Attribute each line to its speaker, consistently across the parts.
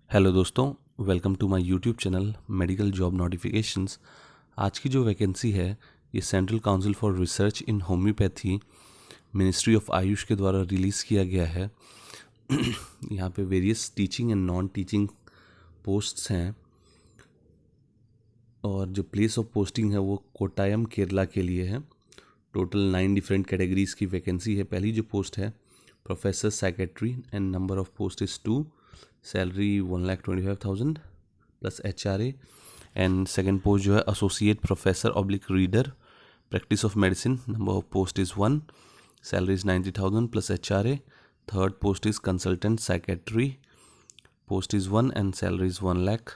Speaker 1: Hello दोस्तों, welcome to my YouTube channel medical job notifications. आज की जो वैकेंसी है ये central council for research in homoeopathy ministry of AYUSH के द्वारा रिलीज़ किया गया है। यहाँ पे various teaching and non teaching posts हैं और जो प्लेस ऑफ पोस्टिंग है वो कोट्टायम केरला के लिए है। टोटल 9 डिफरेंट कैटेगरीज की वैकेंसी है। पहली जो पोस्ट है professor secretary and number of post is 2, salary 1,25,000 plus HRA। And second post जो है associate professor oblique reader practice of medicine, number of post is 1, salary is 90,000 plus HRA। Third post is consultant secretary, post is 1 and salary is 1 lakh.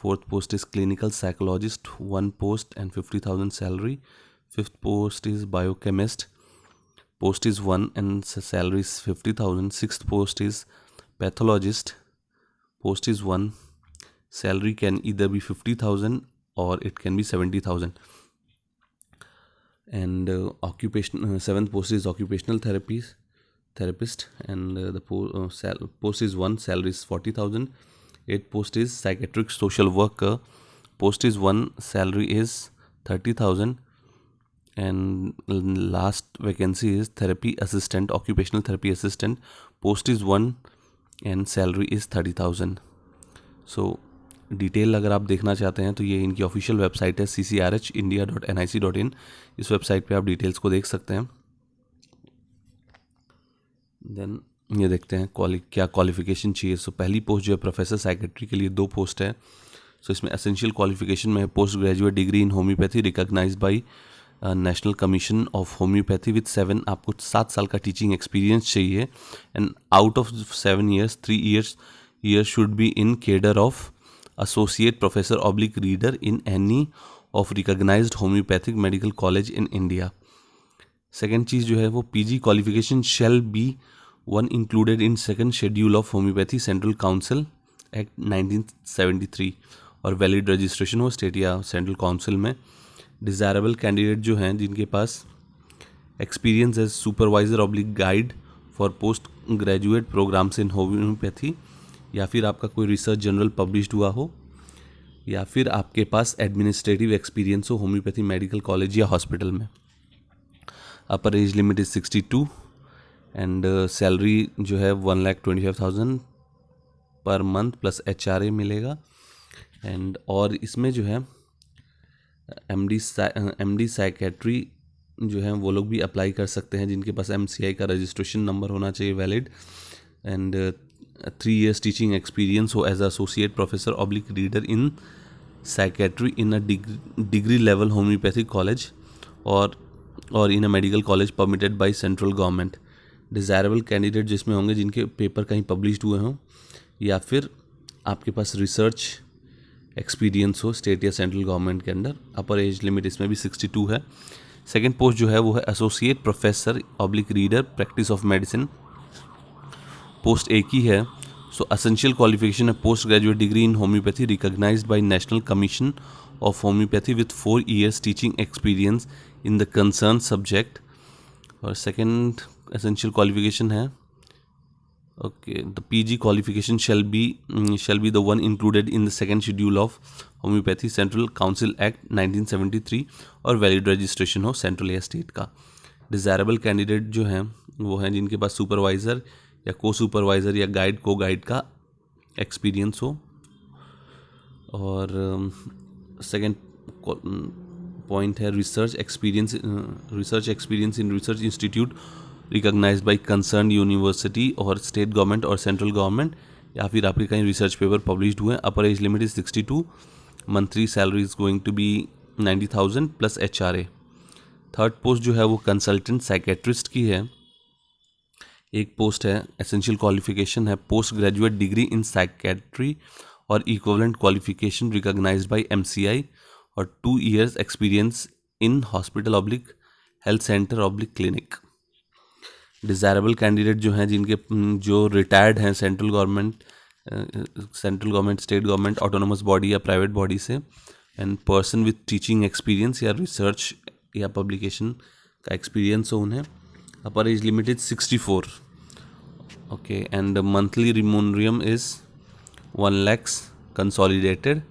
Speaker 1: Fourth post is clinical psychologist, 1 post and 50,000 salary. Fifth post is biochemist, post is 1 and salary is 50,000. Sixth post is pathologist, post is 1, salary can either be 50,000 or it can be 70,000. And seventh post is occupational therapist, and the post is 1, salary is 40,000. Eighth post is psychiatric social worker, post is 1, salary is 30,000. And last vacancy is therapy assistant, occupational therapy assistant, post is 1 and salary is 30,000. So detail अगर आप देखना चाहते हैं तो ये इनकी official website है ccrhindia.nic.in। इस वेबसाइट पे आप डिटेल्स को देख सकते हैं। देन ये देखते हैं क्या क्वालिफिकेशन चाहिए। सो पहली पोस्ट जो है प्रोफेसर सेक्रेटरी के लिए 2 पोस्ट है। सो इसमें एसेंशियल क्वालिफिकेशन में है post graduate degree in homoeopathy recognised by national commission of homoeopathy with 7, आपको 7 साल का टीचिंग एक्सपीरियंस चाहिए। And out of 7 years 3 years should be in cadre of associate professor oblique reader in any of recognized homeopathic medical college in India. Second चीज़ जो है वो PG qualification shall be one included in second schedule of homoeopathy central council act 1973 और valid registration हो state या central council में। Desirable candidate जो हैं जिनके पास experience as supervisor oblique guide for post graduate programmes in homoeopathy, या फिर आपका कोई रिसर्च जर्नल पब्लिश्ड हुआ हो, या फिर आपके पास एडमिनिस्ट्रेटिव एक्सपीरियंस हो होम्योपैथी मेडिकल कॉलेज या हॉस्पिटल में। अपर age limit is 62 and salary जो है 1,25,000 पर मंथ प्लस HRA मिलेगा। एंड और इसमें जो है MD साइकेट्री जो है वो लोग भी अप्लाई कर सकते हैं जिनके पास MCI का रजिस्ट्रेशन नंबर होना चाहिए valid, and 3 years teaching experience हो as associate professor oblique reader in psychiatry in a degree level homoeopathic college और in a medical college permitted by central government. Desirable candidate जिसमें होंगे जिनके paper कहीं published हुए हों, या फिर आपके पास रिसर्च एक्सपीरियंस हो स्टेट या सेंट्रल गवर्नमेंट के अंडर। अपर एज लिमिट इसमें भी 62 है। सेकेंड पोस्ट जो है वो है associate professor oblique reader practice of medicine, post एक ही है। सो एसेंशियल क्वालिफिकेशन है post graduate degree in homoeopathy recognised by national commission of homoeopathy with 4 years teaching experience in the concern subject. और second essential qualification है okay the PG qualification shall be the one included in the second schedule of homoeopathy central council act 1973 और valid registration हो central या state का। Desirable candidate जो हैं वो हैं जिनके पास सुपरवाइज़र या को सुपरवाइज़र या को गाइड का एक्सपीरियंस हो। और सेकेंड पॉइंट है research experience in research institute recognised by concern university और स्टेट गवर्नमेंट और सेंट्रल गवर्नमेंट, या फिर आपके कहीं रिसर्च पेपर पब्लिश्ड हुए हैं। Upper age limit is 62, monthly salary is going to be 90,000 plus HRA। Third post जो है वो कंसल्टेंट साइकेट्रिस्ट की है। एक पोस्ट है एसेंशियल क्वालिफिकेशन है post graduate degree in psychiatry और equivalent qualification recognised by MCI और 2 years experience in hospital oblique health centre oblique clinic. Desirable candidate जो हैं जो रिटायर्ड हैं central government, state government, autonomous body या private body से, and person with teaching experience या research या publication का एक्सपीरियंस हो उन्हें। Upper age limit is 64 okay, and the monthly remuneration is 1 lakhs consolidated.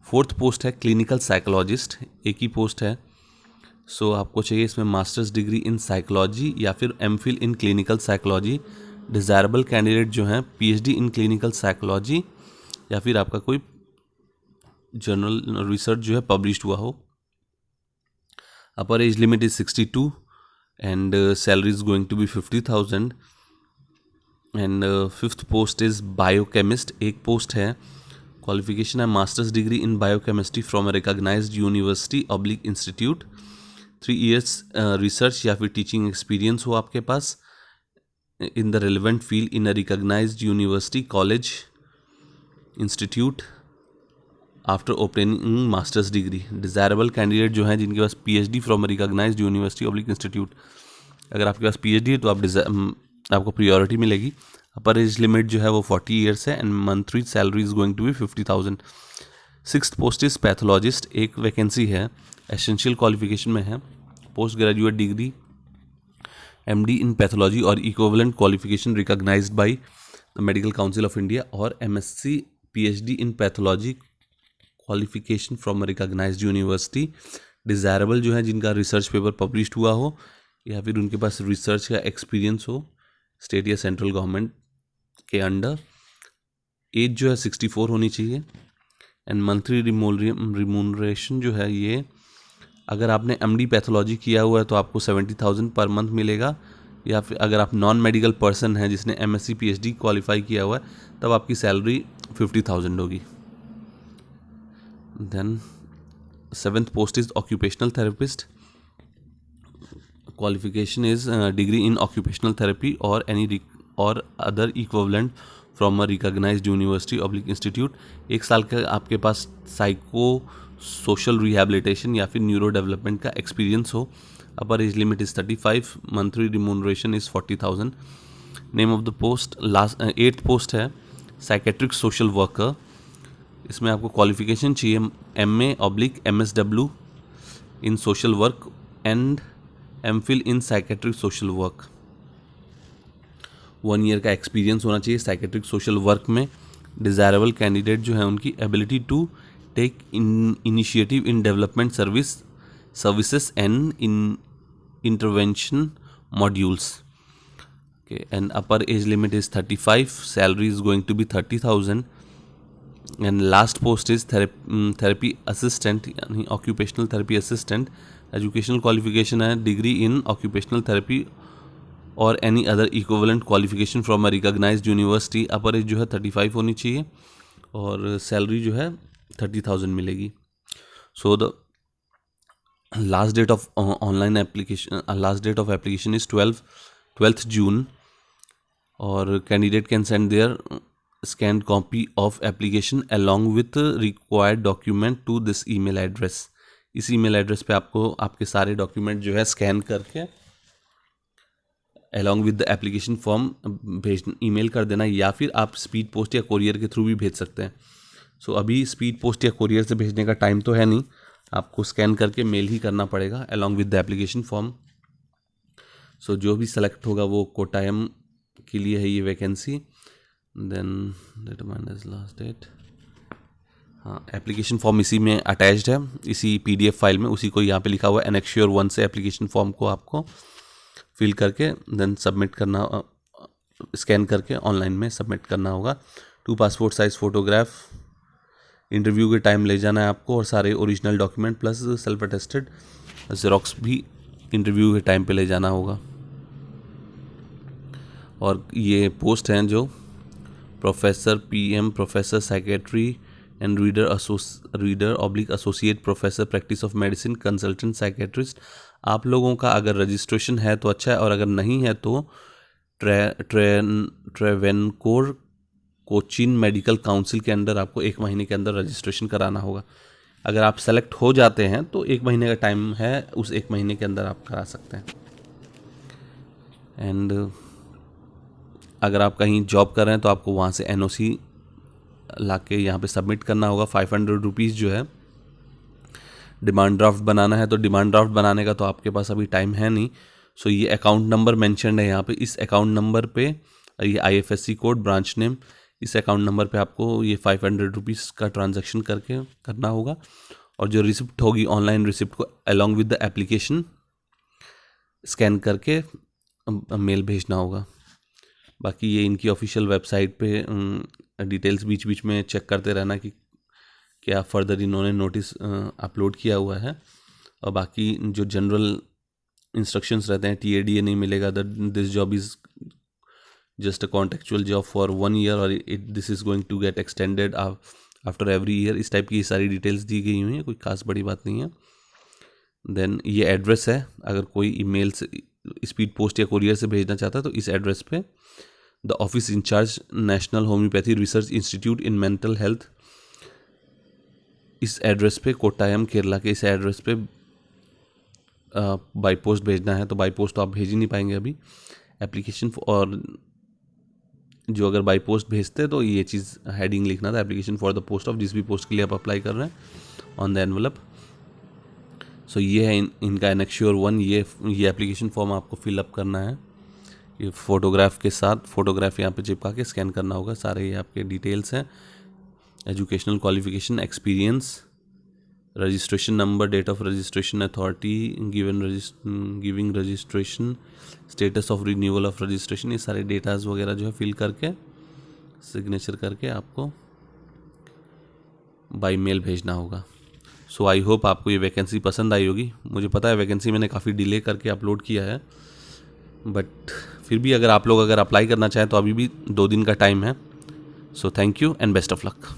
Speaker 1: 4th post है clinical psychologist, एक ही post है। सो आपको चाहिए इसमें मास्टर्स डिग्री इन साइकोलॉजी या फिर MPhil in clinical psychology. Desirable candidate जो हैं पीएचडी इन क्लिनिकल साइकोलॉजी या फिर आपका कोई जर्नल रिसर्च जो है पब्लिश्ड हुआ हो। Upper age limit is 62 and salary is going to be 50,000 and 5th post is biochemist, एक पोस्ट है। क्वालिफिकेशन है masters degree in biochemistry from a recognised university oblique institute. 3 years research या फिर teaching experience हो आपके पास in the relevant field in a recognised university college institute after opening masters degree. Desirable candidate जो हैं जिनके पास PhD from a recognised university oblique institute. अगर आपके पास पीएचडी है तो आपको प्रियोरिटी मिलेगी। अपर एज लिमिट जो है वो 40 years है and monthly salary is going to be 50,000। 6th post is pathologist, एक वैकेंसी है। एसेंशियल क्वालिफिकेशन में है post graduate degree MD in pathology और equivalent qualification recognised by the medical council of India और MSc PhD in pathology qualification from recognised university. Desirable जो है जिनका research paper published हुआ हो या फिर उनके पास रिसर्च का एक्सपीरियंस हो स्टेट या सेंट्रल गवर्नमेंट के अंडर। एज जो है 64 होनी चाहिए एंड मंथली रिमूनरेशन जो है ये, अगर आपने एमडी पैथोलॉजी किया हुआ है तो आपको 70,000 पर मंथ मिलेगा, या फिर अगर आप नॉन मेडिकल पर्सन हैं जिसने एमएससी पीएचडी क्वालिफाई किया हुआ है तब आपकी सैलरी 50,000 होगी। Then 7th post is occupational therapist. Qualification is degree in occupational therapy और एनी और other equivalent from a recognised university oblique institute. 1 साल का आपके पास साइको सोशल रिहैबिलिटेशन या फिर न्यूरो डेवलपमेंट का एक्सपीरियंस हो। Upper age limit is 35, monthly remuneration is 40,000। Name of the post 8th post है साइकेट्रिक सोशल वर्कर। इसमें आपको क्वालिफिकेशन चाहिए MA/MSW in social work and MPhil in psychiatric social work. 1 year का experience होना चाहिए psychiatric social work में। Desirable candidate जो है उनकी ability to take initiative in development services and in intervention modules. okay, and upper age limit is 35, salary is going to be 30,000 and last post is therapy assistant यानी occupational therapy assistant। educational qualification है degree in occupational therapy और any other equivalent qualification from a recognised university. Upper age जो है 35 होनी चाहिए और salary जो है 30,000 मिलेगी। So the last date of online application last date of application is 12th June और candidate can send their scan copy of application along with required document to this email address. इस email address पे आपको आपके सारे document जो है scan करके along with the application form email कर देना, या फिर आप स्पीड पोस्ट या कोरियर के थ्रू भी भेज सकते हैं। सो अभी स्पीड पोस्ट या कोरियर से भेजने का टाइम तो है नहीं, आपको स्कैन करके मेल ही करना पड़ेगा along with the application form. So जो भी सेलेक्ट होगा वो कोटायम के लिए है ये vacancy. Then determine age last date. हाँ, एप्लीकेशन फॉर्म इसी में अटैच्ड है, इसी PDF फाइल में, उसी को यहाँ पे लिखा हुआ है एनेक्श्योर 1 से एप्लीकेशन फॉर्म को आपको फिल करके देन सबमिट करना, स्कैन करके ऑनलाइन में सबमिट करना होगा। 2 पासपोर्ट साइज़ फ़ोटोग्राफ, इंटरव्यू के टाइम ले जाना है आपको और सारे original document plus self attested xerox भी इंटरव्यू के टाइम पे ले जाना होगा। और ये पोस्ट हैं जो professor PM, professor psychiatry and reader associate professor practice of medicine, consultant psychiatrist. आप लोगों का अगर रजिस्ट्रेशन है तो अच्छा है, और अगर नहीं है तो ट्रेवेनकोर कोचीन मेडिकल काउंसिल के अंदर आपको 1 महीने के अंदर रजिस्ट्रेशन कराना होगा। अगर आप सेलेक्ट हो जाते हैं तो 1 महीने का टाइम है, उस 1 महीने के अंदर आप करा सकते हैं। एंड अगर आप कहीं जॉब कर रहे हैं तो आपको वहाँ से NOC ला के यहाँ पे सबमिट करना होगा। 500 रुपीज़ जो है। डिमांड ड्राफ्ट बनाना है तो डिमांड ड्राफ्ट बनाने का तो आपके पास अभी टाइम है नहीं। सो ये अकाउंट नंबर मेंशन्ड है यहाँ पे, इस अकाउंट नंबर पे ये IFSC कोड, ब्रांच नेम, इस अकाउंट नंबर पे आपको ये 500 रुपीज़ का ट्रांजैक्शन करके करना होगा, और जो रिसिप्ट होगी ऑनलाइन रिसिप्ट को along with the application scan करके मेल भेजना होगा। बाकी ये इनकी ऑफिशियल वेबसाइट पे डिटेल्स बीच बीच में चेक करते रहना कि क्या फर्दर इन्होंने नोटिस अपलोड किया हुआ है। और बाकी जो जनरल इंस्ट्रक्शंस रहते हैं, TADA नहीं मिलेगा, this job is just a contractual job for 1 year और this is going to get extended after every year, इस टाइप की सारी डिटेल्स दी गई हुई हैं, कोई खास बड़ी बात नहीं है। देन ये एड्रेस है, अगर कोई ईमेल से स्पीड पोस्ट या कोरियर से भेजना चाहता है तो इस एड्रेस पे the office incharge national homoeopathy research institute in mental health, इस एड्रेस पे कोट्टायम केरला के इस एड्रेस पे बाई पोस्ट भेजना है। तो बाई पोस्ट तो आप भेज ही नहीं पाएंगे अभी एप्लीकेशन, और जो अगर बाई पोस्ट भेजते तो ये चीज़ हेडिंग लिखना था, application for the post of, जिस भी पोस्ट के लिए आप अप्लाई कर रहे हैं ऑन द एनवलप। सो ये है इनका एनेक्श्योर 1, ये एप्लीकेशन फॉर्म आपको फिलअप करना है, ये फ़ोटोग्राफ के साथ, फ़ोटोग्राफ यहाँ पे चिपका के स्कैन करना होगा। सारे ये आपके डिटेल्स हैं, educational qualification, experience, registration number, date of registration, authority giving registration, status of renewal of registration, ये सारे डेटाज वगैरह जो है फिल करके सिग्नेचर करके आपको बाई मेल भेजना होगा। सो आई होप आपको ये वैकेंसी पसंद आई होगी। मुझे पता है वैकेंसी मैंने काफ़ी डिले करके अपलोड किया है, बट फिर भी अगर आप लोग अगर अप्लाई करना चाहें तो अभी भी 2 दिन का टाइम है। So thank you and best of luck.